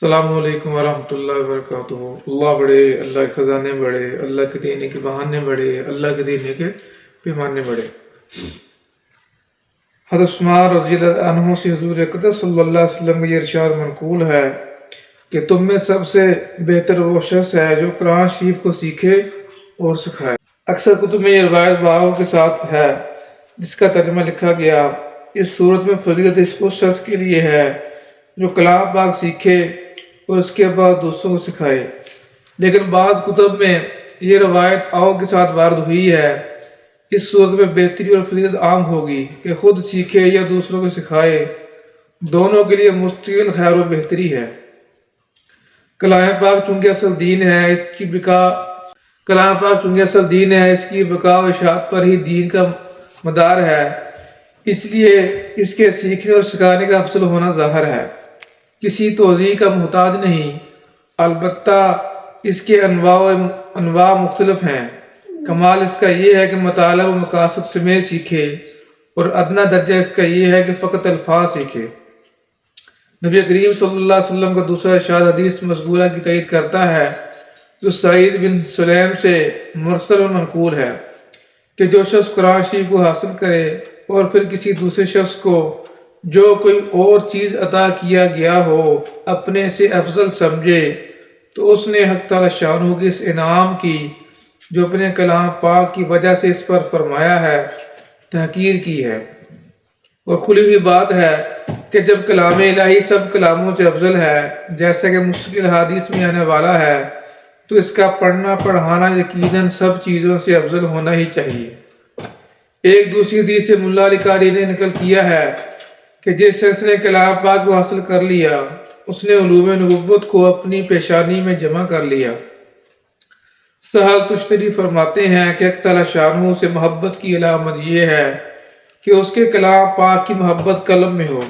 السلام علیکم ورحمۃ اللہ وبرکاتہ۔ اللہ بڑے، اللہ کے خزانے بڑے، اللہ کے دینے کے بہانے بڑے، اللہ کے دینے کے پیمانے بڑے۔ حضرت عثمان رضی اللہ عنہ سے حضور اقدس صلی اللہ علیہ وسلم کا یہ ارشاد منقول ہے کہ تم میں سب سے بہتر وہ شخص ہے جو قرآن شریف کو سیکھے اور سکھائے۔ اکثر کتب میں یہ روایت بھاؤ کے ساتھ ہے جس کا ترجمہ لکھا گیا: اس صورت میں فضیلت اس شخص کے لیے ہے جو کلام پاک سیکھے اور اس کے بعد دوسروں کو سکھائے۔ لیکن بعض کتب میں یہ روایت آؤ کے ساتھ وارد ہوئی ہے: اس صورت میں بہتری اور فضیلت عام ہوگی کہ خود سیکھے یا دوسروں کو سکھائے، دونوں کے لیے مستقل خیر و بہتری ہے۔ کلام پاک چونکہ اصل دین ہے، اس کی بقا و اشاعت پر ہی دین کا مدار ہے، اس لیے اس کے سیکھنے اور سکھانے کا افضل ہونا ظاہر ہے، کسی توضیح کا محتاج نہیں۔ البتہ اس کے انواع مختلف ہیں۔ کمال اس کا یہ ہے کہ مطالب و مقاصد سمیت سیکھے، اور ادنا درجہ اس کا یہ ہے کہ فقط الفاظ سیکھے۔ نبی کریم صلی اللہ علیہ وسلم کا دوسرا ارشاد حدیث مذکورہ کی تائید کرتا ہے جو سعید بن سلیم سے مرسل و منقول ہے کہ جو شخص قرآن شریف کو حاصل کرے اور پھر کسی دوسرے شخص کو جو کوئی اور چیز عطا کیا گیا ہو اپنے سے افضل سمجھے تو اس نے حق تعالی شانہ کے اس انعام کی جو اپنے کلام پاک کی وجہ سے اس پر فرمایا ہے تحقیر کی ہے۔ اور کھلی ہوئی بات ہے کہ جب کلام الہی سب کلاموں سے افضل ہے، جیسا کہ مستقل حدیث میں آنے والا ہے، تو اس کا پڑھنا پڑھانا یقیناً سب چیزوں سے افضل ہونا ہی چاہیے۔ ایک دوسری حدیث سے ملا علی قاری نے نقل کیا ہے کہ جس شخص نے کلام پاک کو حاصل کر لیا اس نے علوم نبوت کو اپنی پیشانی میں جمع کر لیا۔ سہل تشتری فرماتے ہیں کہ حق تعالی شانہ سے محبت کی علامت یہ ہے کہ اس کے کلام پاک کی محبت قلب میں ہو۔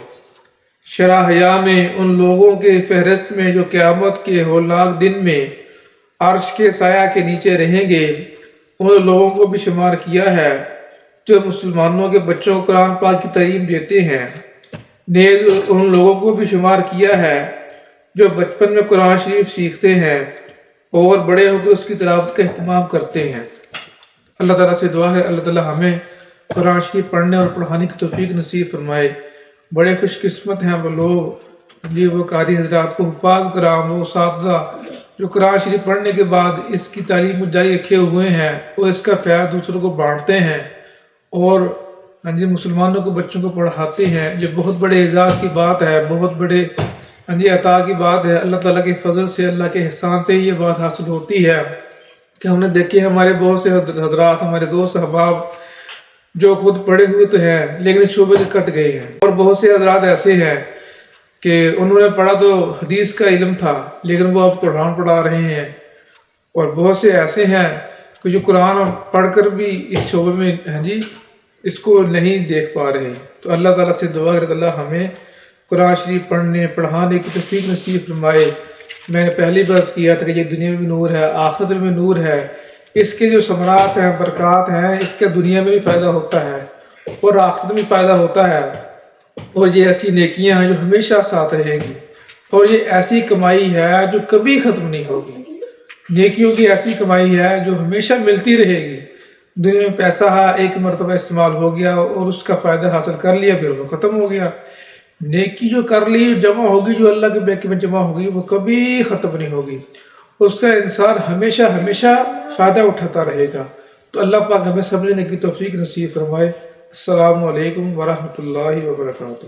شرح حیا میں ان لوگوں کے فہرست میں جو قیامت کے ہولناک دن میں عرش کے سایہ کے نیچے رہیں گے، ان لوگوں کو بھی شمار کیا ہے جو مسلمانوں کے بچوں کو قرآن پاک کی تعلیم دیتے ہیں۔ نیز ان لوگوں کو بھی شمار کیا ہے جو بچپن میں قرآن شریف سیکھتے ہیں اور بڑے ہو کر اس کی تلاوت کا اہتمام کرتے ہیں۔ اللہ تعالیٰ سے دعا ہے اللہ تعالیٰ ہمیں قرآن شریف پڑھنے اور پڑھانے کی توفیق نصیب فرمائے۔ بڑے خوش قسمت ہیں وہ لوگ وہ قاری حضرات کو حفاظ کرام، وہ اساتذہ جو قرآن شریف پڑھنے کے بعد اس کی تعلیم جاری رکھے ہوئے ہیں اور اس کا فیض دوسروں کو بانٹتے ہیں اور مسلمانوں کو بچوں کو پڑھاتے ہیں۔ یہ بہت بڑے اعزاز کی بات ہے، بہت بڑے عطا کی بات ہے۔ اللہ تعالیٰ کے فضل سے، اللہ کے احسان سے یہ بات حاصل ہوتی ہے کہ ہم نے دیکھے ہمارے بہت سے حضرات، ہمارے دوست احباب جو خود پڑھے ہوئے تو ہیں لیکن اس شعبے سے کٹ گئے ہیں، اور بہت سے حضرات ایسے ہیں کہ انہوں نے پڑھا تو حدیث کا علم تھا لیکن وہ اب قرآن پڑھا رہے ہیں، اور بہت سے ایسے ہیں کہ جو قرآن پڑھ کر بھی اس شعبے میں اس کو نہیں دیکھ پا رہے۔ تو اللہ تعالیٰ سے دعا ہے کہ اللہ ہمیں قرآن شریف پڑھنے پڑھانے کی توفیق نصیب فرمائے۔ میں نے پہلی بار کیا تھا کہ یہ دنیا میں بھی نور ہے، آخرت میں بھی نور ہے۔ اس کے جو ثمرات ہیں، برکات ہیں، اس کے دنیا میں بھی فائدہ ہوتا ہے اور آخرت میں بھی فائدہ ہوتا ہے، اور یہ ایسی نیکیاں ہیں جو ہمیشہ ساتھ رہیں گی، اور یہ ایسی کمائی ہے جو کبھی ختم نہیں ہوگی۔ نیکیوں کی ایسی کمائی ہے جو ہمیشہ ملتی رہے گی۔ دنیا میں پیسہ ایک مرتبہ استعمال ہو گیا اور اس کا فائدہ حاصل کر لیا، پھر وہ ختم ہو گیا۔ نیکی جو کر لی جمع ہوگی، جو اللہ کے بیک میں جمع ہوگی، وہ کبھی ختم نہیں ہوگی، اس کا انسان ہمیشہ ہمیشہ فائدہ اٹھاتا رہے گا۔ تو اللہ پاک ہمیں سمجھنے کی توفیق نصیب فرمائے۔ السلام علیکم ورحمۃ اللہ وبرکاتہ۔